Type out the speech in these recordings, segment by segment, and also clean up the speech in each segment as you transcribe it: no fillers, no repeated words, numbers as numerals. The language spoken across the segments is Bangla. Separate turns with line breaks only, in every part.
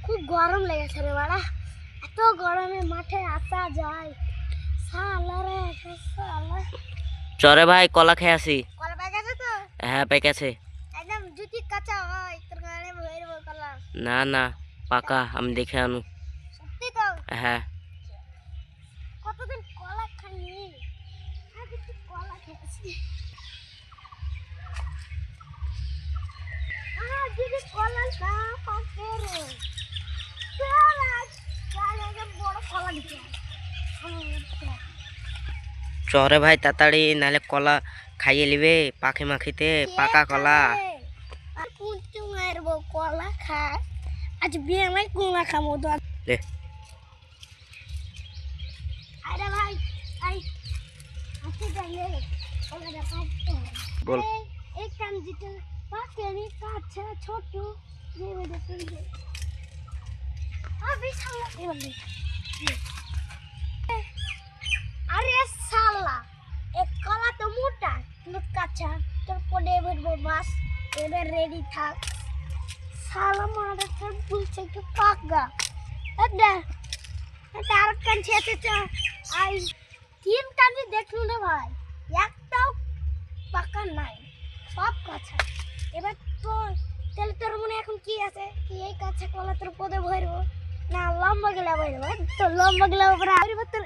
খুব গরম লেগেছে রে বাড়া, এত গরমে মাঠে আসা যায় শালা রে শালা।
চরে ভাই কলা খেয়ে আসি।
কলা পেকে গেছে তো?
হ্যাঁ পেকেছে।
একদম যদি কাঁচা হয় তোর গানে ভরে কলা।
না না পাকা, আমি দেখে আনু।
সত্যি তো?
হ্যাঁ
কতদিন কলা খাইনি, আগে তো কলা খেয়েছি। যদি কলা না পাকে রে বড় কলা দিতে
চরে ভাই তাড়াতাড়ি, নাহলে কলা খাইয়ে নিবে পাখি মাখিতে, পাকা কলা।
আর কুঞ্চু মারবো কলা খা, আজ বিয়ে নাই কলা খাবো তো।
লে
আরে ভাই আই আসে যাইলে কলাটা কাটতে হবে।
বল।
এই কাঞ্জিটা পাকেনি, কাঁচা ছোট যে বেদে তুলবে আবে শালা এবারে। আরে শালা এক কলা তো মোটা কিন্তু কাঁচা, তোর পড়ে বেরবো বাস, এবার রেডি থাক। শালা মারাটা বলছে কি পাকা এটা, এটা আর কাঞ্চি আছে চা। আই তিন কাঞ্চি দেখলু না ভাই, একটাও পাকা নাই, সব কাঁচা। এবার তো তাহলে তোর মনে এখন কি আছে, কি এই কাঁচা কলা তোর পদে ভরবো না লম্বা গেলা ভরবো? তো লম্বা গেলা ভরবো তোর।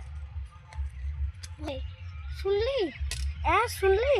শুনলি? হ্যাঁ শুনলি?